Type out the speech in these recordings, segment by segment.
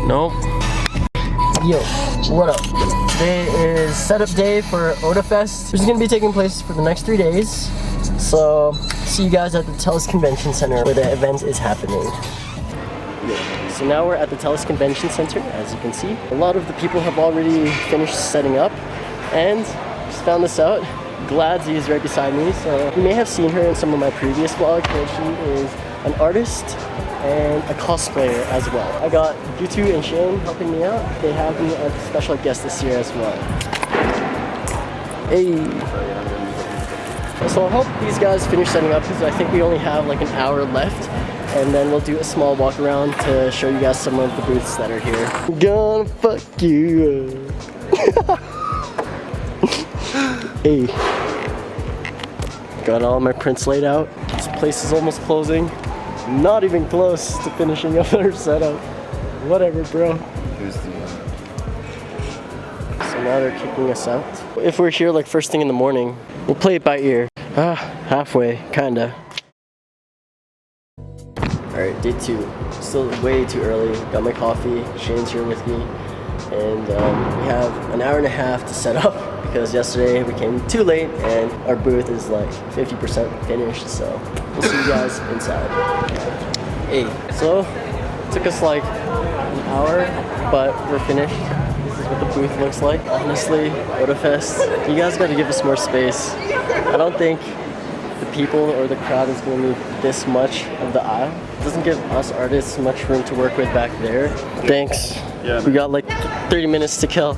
Nope. Yo, what up? Today is setup day for Otafest, which is going to be taking place for the next 3 days. So, see you guys at the TELUS Convention Center where the event is happening. Yeah. So now we're at the TELUS Convention Center, as you can see. A lot of the people have already finished setting up, and just found this out. Gladzy is right beside me, so you may have seen her in some of my previous vlogs where she is an artist and a cosplayer as well. I got Yutu and Shane helping me out. They have me as a special guest this year as well. Hey! So I hope these guys finish setting up because I think we only have like an hour left, and then we'll do a small walk around to show you guys some of the booths that are here. Gonna fuck you. Hey. Got all my prints laid out. This place is almost closing. Not even close to finishing up our setup. Whatever, bro. So now they're kicking us out. If we're here like first thing in the morning, we'll play it by ear. Halfway, kinda. Alright, day 2. Still way too early. Got my coffee. Shane's here with me. And we have an hour and a half to set up because yesterday we came too late and our booth is like 50% finished, so we'll see you guys inside. Hey, so it took us like an hour, but we're finished. This is what the booth looks like. Honestly, Otafest, you guys gotta give us more space. I don't think the people or the crowd is gonna need this much of the aisle. It doesn't give us artists much room to work with back there. Thanks. Yeah, we got like 30 minutes to kill.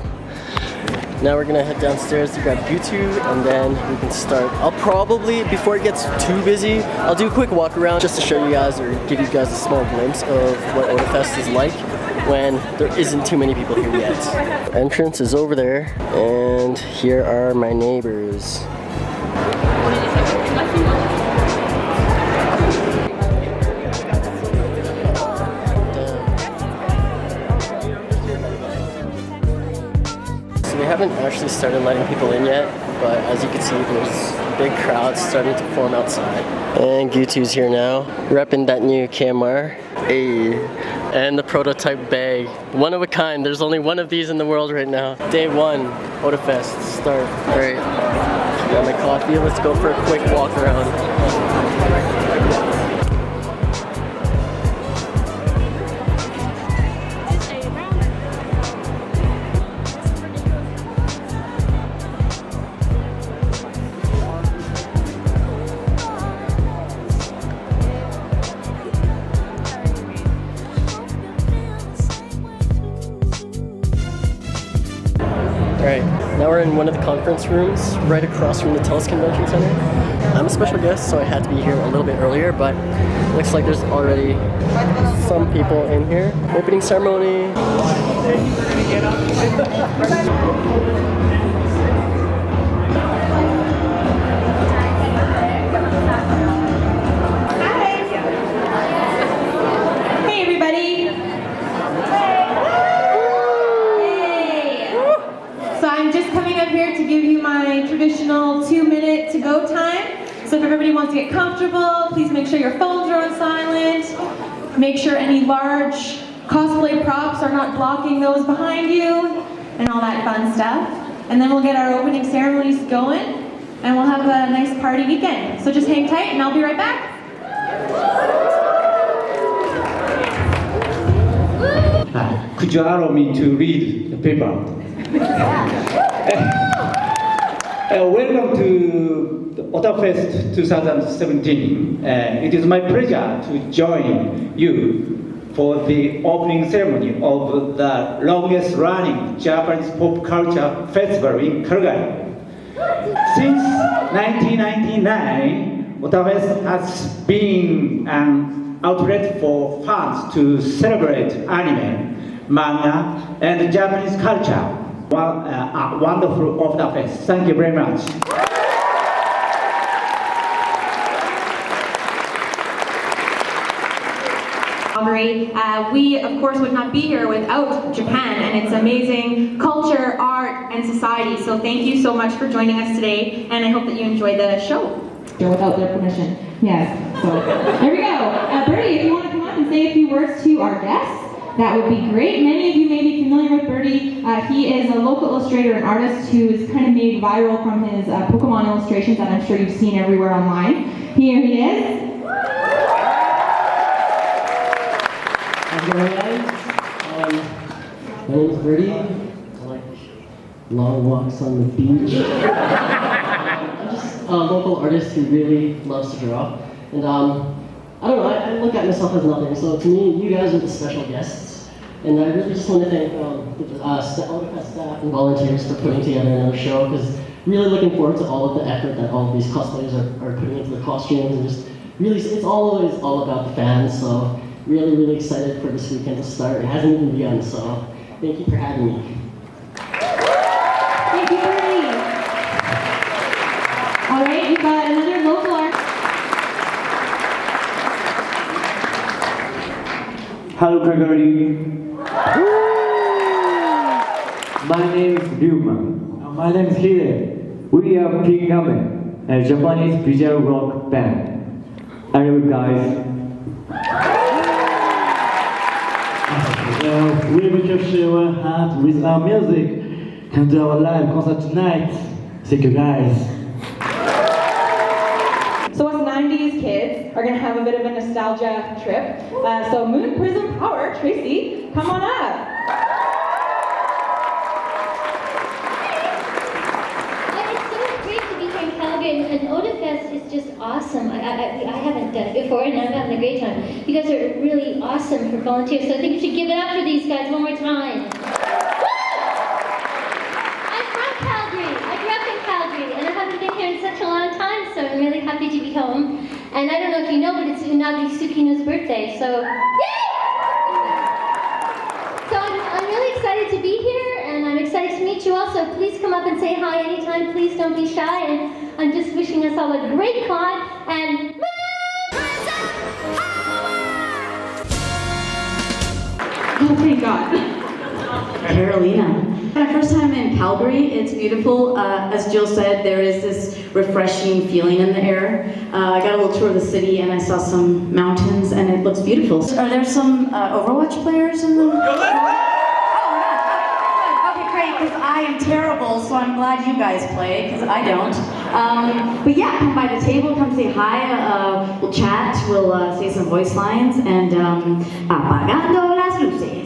Now we're gonna head downstairs to grab YouTube and then we can start. I'll probably, before it gets too busy, I'll do a quick walk around just to show you guys or give you guys a small glimpse of what Otafest is like when there isn't too many people here yet. Entrance is over there and here are my neighbors. We haven't actually started letting people in yet, but as you can see, there's big crowds starting to form outside. And Gutu's here now, repping that new KMR. Hey, and the prototype bag. One of a kind, there's only one of these in the world right now. Day 1, Otafest, start. Alright, got my coffee, let's go for a quick walk around. Alright, now we're in one of the conference rooms right across from the TELUS Convention Center. I'm a special guest, so I had to be here a little bit earlier, but looks like there's already some people in here. Opening ceremony. Hey everybody! I'm just coming up here to give you my traditional 2-minute to-go time. So if everybody wants to get comfortable, please make sure your phones are on silent. Make sure any large cosplay props are not blocking those behind you, and all that fun stuff. And then we'll get our opening ceremonies going, and we'll have a nice party weekend. So just hang tight, and I'll be right back. Could you allow me to read the paper? Welcome to the Otafest 2017. It is my pleasure to join you for the opening ceremony of the longest running Japanese pop culture festival in Calgary. Since 1999, Otafest has been an outlet for fans to celebrate anime, manga, and Japanese culture. A wonderful Otafest. Thank you very much. We, of course, would not be here without Japan and its amazing culture, art, and society. So thank you so much for joining us today, and I hope that you enjoy the show. Without their permission. Yes. So there we go. Bertie, if you want to come up and say a few words to our guests, that would be great. Many of you may be familiar with Birdie. He is a local illustrator and artist who is kind of made viral from his Pokemon illustrations that I'm sure you've seen everywhere online. Here he is. How's it going, guys? My name is Birdie. I like long walks on the beach. I'm just a local artist who really loves to draw. And I don't know, I look at myself as nothing. So to me, you guys are the special guests. And I really just want to thank the Otafest staff and volunteers for putting together another show, because really looking forward to all of the effort that all of these cosplayers are putting into the costumes, and just really, it's always all about the fans. So really, really excited for this weekend to start. It hasn't even begun, so thank you for having me. Thank you, Birdie. All right, we've got another local artist. Hello, Calgary. My name is Ryuma. My name is Hide. We are Pink Ramen, a Japanese visual rock band. Hello, guys. We will capture our heart with our music. Come to our live concert tonight. Thank you, guys. So us 90s kids are gonna have a bit of a nostalgia trip. So Moon Prism Power, Tracy, come on up. It's so great to be here in Calgary, and Otafest is just awesome. I haven't done it before, and I'm having a great time. You guys are really awesome for volunteers, so I think we should give it up for these guys one more time. I'm from Calgary. I grew up in Calgary, and I haven't been here in such a long time, so I'm really happy to be home. And I don't know if you know, but it's Unagi Tsukino's birthday, so yay! So I'm really excited to be here, and I'm excited to meet you all, so please come up and say hi anytime. Please don't be shy, and I'm just wishing us all a great con, and Oh, thank God. Carolina. My first time in Calgary, it's beautiful. As Jill said, there is this refreshing feeling in the air. I got a little tour of the city and I saw some mountains and it looks beautiful. Are there some Overwatch players in the... Oh, okay, great, because I am terrible, so I'm glad you guys play, because I don't. But yeah, come by the table, come say hi, we'll chat, we'll say some voice lines, and apagando las luces.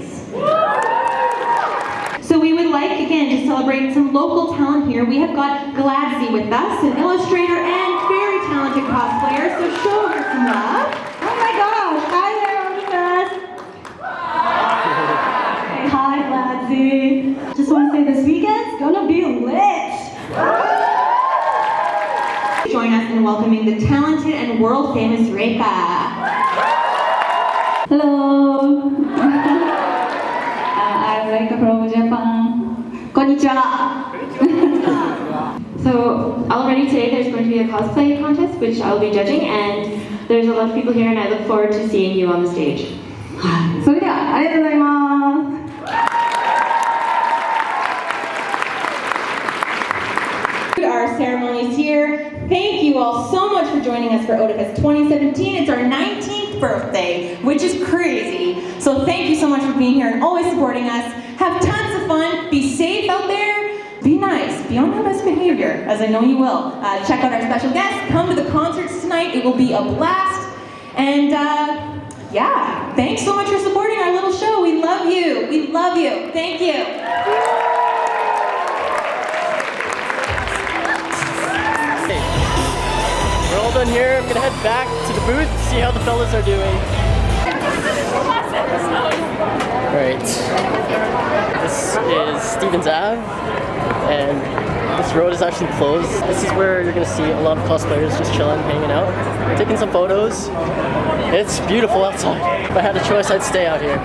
So we would like, again, to celebrate some local talent here. We have got Gladsy with us, an illustrator and very talented cosplayer, so show her some love. Oh my gosh, hi there, Otafest. Hi, Gladsy. Just want to say this weekend's gonna be lit. Join us in welcoming the talented and world-famous Reika. Hello. I'm Reika from Japan. Konnichiwa. So already today there's going to be a cosplay contest which I'll be judging, and there's a lot of people here and I look forward to seeing you on the stage. それではありがとうございます。Our ceremonies here. Thank you all so much for joining us for Otafest 2017. It's our 19th birthday, which is crazy. So thank you so much for being here and always supporting us. Have tons of fun. Be safe out there. Be nice. Be on your best behavior, as I know you will. Check out our special guests. Come to the concerts tonight. It will be a blast. And yeah, thanks so much for supporting our little show. We love you. We love you. Thank you. We're all done here. I'm gonna head back to the booth, see how the fellas are doing. Alright. This is Stevens Ave, and this road is actually closed. This is where you're gonna see a lot of cosplayers just chilling, hanging out, taking some photos. It's beautiful outside. If I had a choice, I'd stay out here.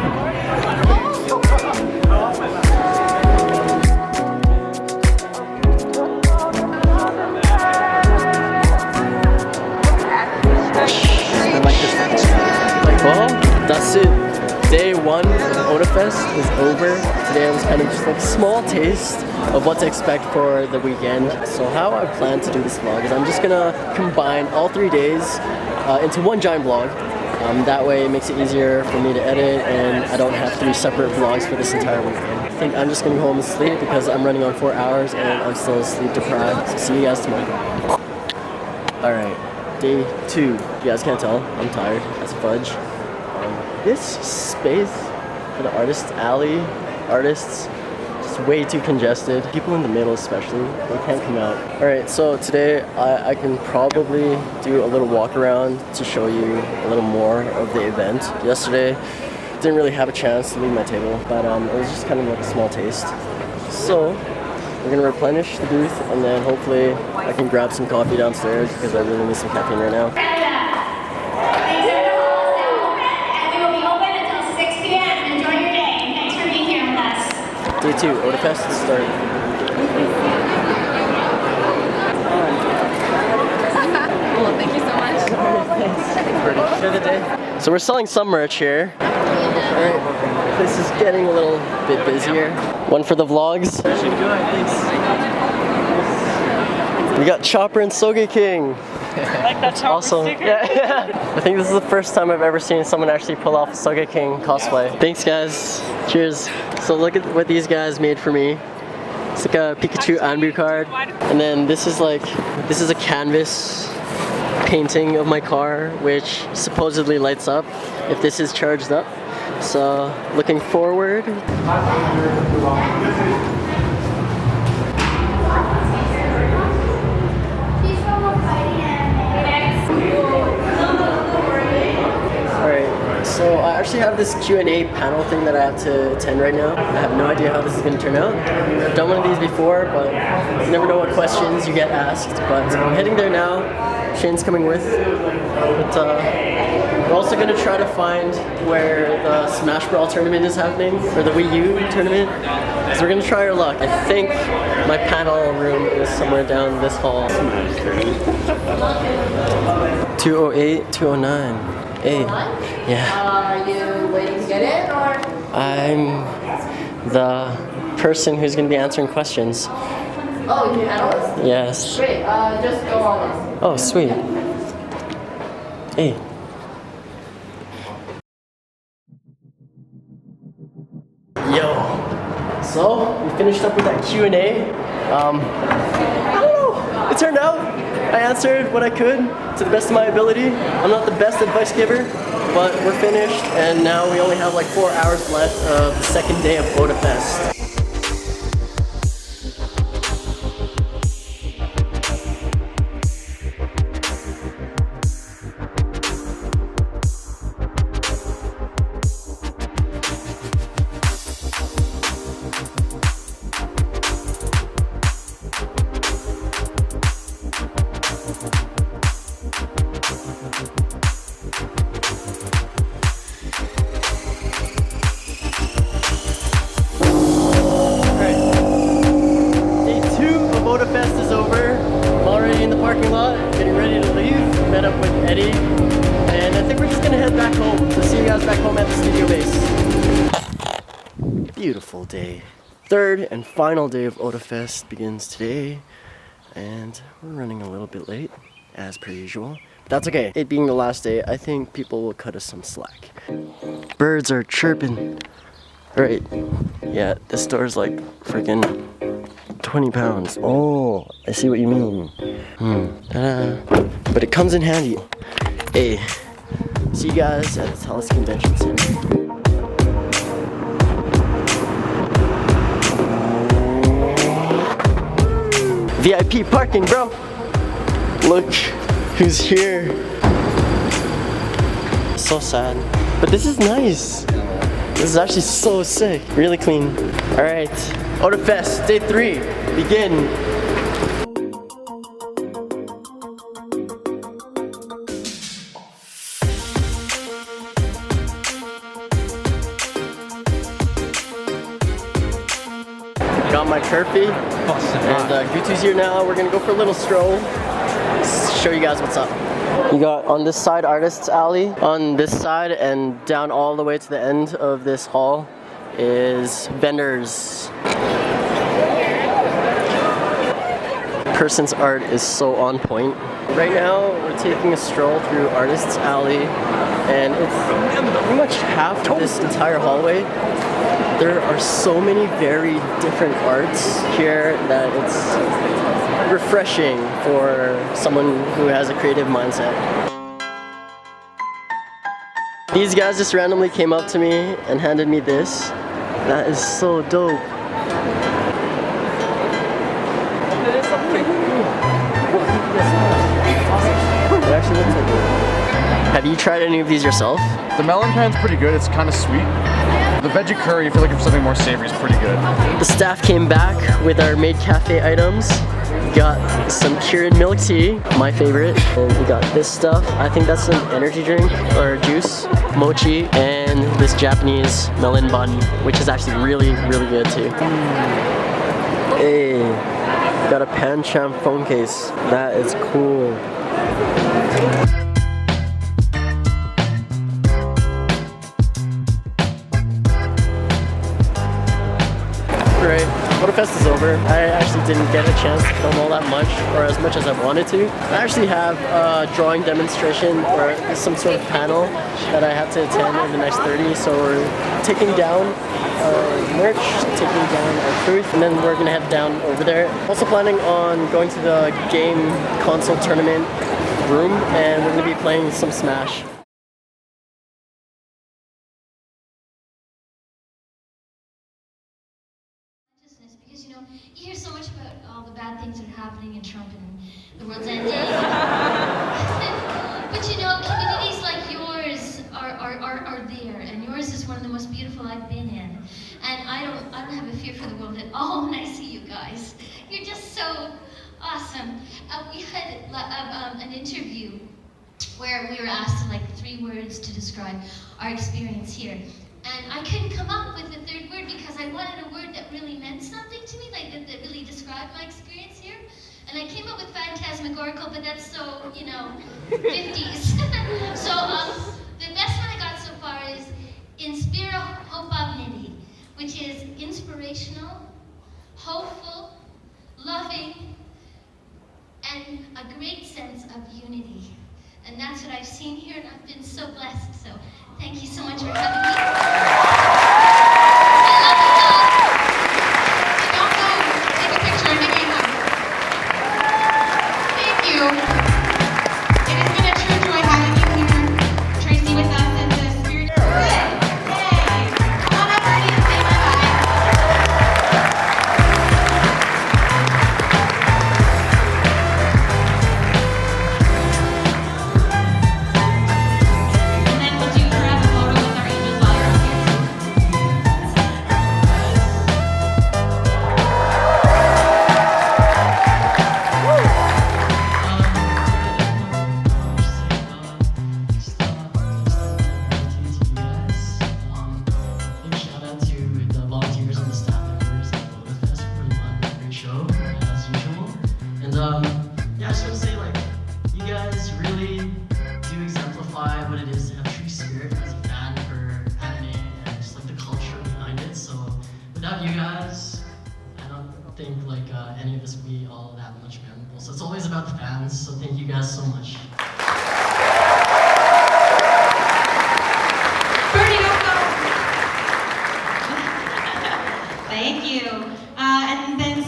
Well, that's it. Day one of Otafest is over. Today was kind of just like a small taste of what to expect for the weekend. So how I plan to do this vlog is I'm just gonna combine all 3 days into one giant vlog. That way it makes it easier for me to edit and I don't have 3 separate vlogs for this entire weekend. I think I'm just gonna go home and sleep because I'm running on 4 hours and I'm still sleep deprived. So see you guys tomorrow. Alright, day 2. You guys can't tell, I'm tired as fudge. This space for the artist alley, artists, just way too congested. People in the middle especially, they can't come out. Alright, so today I can probably do a little walk around to show you a little more of the event. Yesterday, didn't really have a chance to leave my table, but it was just kind of like a small taste. So, we're gonna replenish the booth and then hopefully I can grab some coffee downstairs because I really need some caffeine right now. Day 2, Otafest started. Thank you so much. Thanks for the day. So we're selling some merch here. Alright, this is getting a little bit busier. One for the vlogs. We got Chopper and Soge King. Like that Chopper sticker? Yeah. I think this is the first time I've ever seen someone actually pull off a Soge King cosplay. Thanks guys. Cheers. So look at what these guys made for me. It's like a Pikachu Anbu card. And then this is a canvas painting of my car, which supposedly lights up if this is charged up. So looking forward. Alright, so I actually have this Q&A panel thing that I have to attend right now. I have no idea how this is going to turn out. I've done one of these before, but you never know what questions you get asked. But I'm heading there now. Shane's coming with. But we're also going to try to find where the Smash Brawl tournament is happening, or the Wii U tournament. So we're going to try our luck. I think my panel room is somewhere down this hall. 208, 209. Hey. Yeah. Are you waiting to get in or? I'm the person who's going to be answering questions. Oh, you're an analyst? Yes. Great, just go on in. Oh, sweet. Hey. Yo. So, we finished up with that Q&A. I don't know. It turned out I answered what I could to the best of my ability. I'm not the best advice giver, but we're finished, and now we only have like 4 hours left of the second day of Otafest. Otafest is over. I'm already in the parking lot, getting ready to leave. Met up with Eddie, and I think we're just gonna head back home. So see you guys back home at the studio base. Beautiful day. Third and final day of Otafest begins today, and we're running a little bit late, as per usual. But that's okay. It being the last day, I think people will cut us some slack. Birds are chirping. Right. Yeah, this store's like freaking 20 pounds. Oh, I see what you mean. But it comes in handy. Hey, see you guys at the Talis Convention Center. VIP parking, bro. Look who's here. So sad. But this is nice. This is actually so sick. Really clean. Alright. Otafest, day 3. Begin. Got my Kerfy. And Gutu's here now. We're gonna go for a little stroll. Show you guys what's up. You got on this side Artists Alley. On this side and down all the way to the end of this hall is vendors. person's art is so on point. Right now, we're taking a stroll through Artists Alley, and it's pretty much half of this entire hallway. There are so many very different arts here that it's refreshing for someone who has a creative mindset. These guys just randomly came up to me and handed me this. That is so dope. It actually looks like it. Have you tried any of these yourself? The melon pan's pretty good, it's kind of sweet. The veggie curry, if you're looking for something more savory, is pretty good. The staff came back with our Maid Cafe items. We got some Keurig milk tea, my favorite. And we got this stuff. I think that's an energy drink or juice, mochi, and this Japanese melon bun, which is actually really, really good too. Hey, got a Pancham phone case. That is cool. Right, Otafest is over. I actually didn't get a chance to film all that much, or as much as I wanted to. I actually have a drawing demonstration or some sort of panel that I have to attend in the next 30, so we're taking down merch, taking down our booth, and then we're gonna head down over there. Also planning on going to the game console tournament room, and we're gonna be playing some Smash. Because you know, you hear so much about all the bad things that are happening in Trump and the world's ending. But you know, communities like yours are there, and yours is one of the most beautiful I've been in. And I don't have a fear for the world at all when I see you guys. You're just so awesome. We had an interview where we were asked like 3 words to describe our experience here. And I couldn't come up with the 3rd word because I wanted a word that really meant something to me, like that really described my experience here. And I came up with phantasmagorical, but that's so, you know, 50s. So the best one I got so far is Inspira Hopavnity, which is inspirational, hopeful, loving, and a great sense of unity. And that's what I've seen here, and I've been so blessed. So thank you so much for having me. I love you all. So don't go. Take a picture and give me a hug. Thank you. It has been a true joy having you here, Tracy, with us in the spirit. Good. Yay. Come on up, Bernie, and say bye-bye. And then would you grab a photo with our angels while you're up here? Big shout out to the volunteers and the staff members of Otafest for putting on a great show, as usual. And yeah, I just want to say, like, you guys really do exemplify what it is to have true spirit as a fan for anime and just like the culture behind it. So without you guys, I don't think like any of this would be all that much memorable. So it's always about the fans. So thank you guys so much. Bernie, don't go. Thank you. And then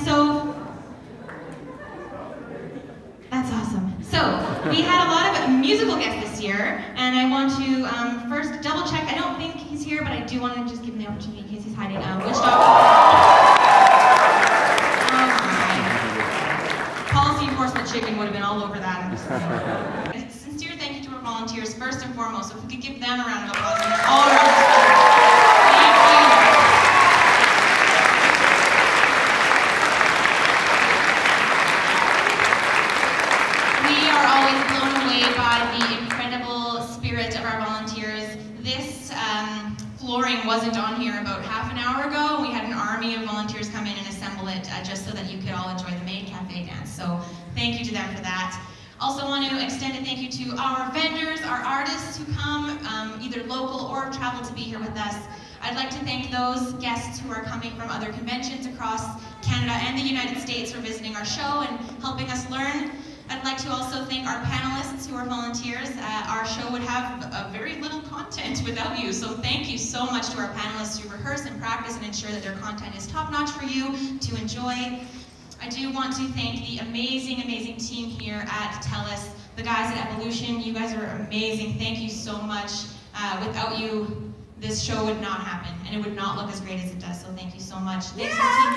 that's awesome. So we had a lot of musical guests this year, and I want to first double check. I don't think he's here, but I do want to just give him the opportunity in case he's hiding. Policy enforcement chicken would have been all over that. A sincere thank you to our volunteers first and foremost. So if we could give them a round of applause. All around. Thank you. We are always blown away by the incredible spirit of our volunteers. This flooring wasn't on here about half an hour ago. We had an army of volunteers come in and assemble it just so that you could all enjoy the Maid Cafe dance. So thank you to them for that. Also want to extend a thank you to our vendors, our artists who come, either local or travel to be here with us. I'd like to thank those guests who are coming from other conventions across Canada. Canada and the United States for visiting our show and helping us learn. I'd like to also thank our panelists who are volunteers. Our show would have very little content without you, so thank you so much to our panelists who rehearse and practice and ensure that their content is top-notch for you to enjoy. I do want to thank the amazing, amazing team here at TELUS, the guys at Evolution. You guys are amazing. Thank you so much. Without you, this show would not happen, and it would not look as great as it does, so thank you so much. Thanks to the team.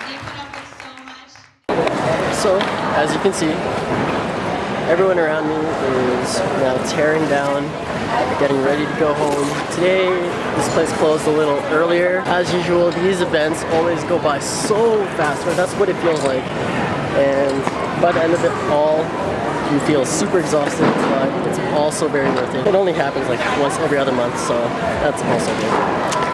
They put up with so much. So, as you can see, everyone around me is now tearing down, getting ready to go home. Today, this place closed a little earlier. As usual, these events always go by so fast, right? That's what it feels like. And by the end of it all, you feel super exhausted, but it's also very worth it. It only happens like once every other month, so that's also good.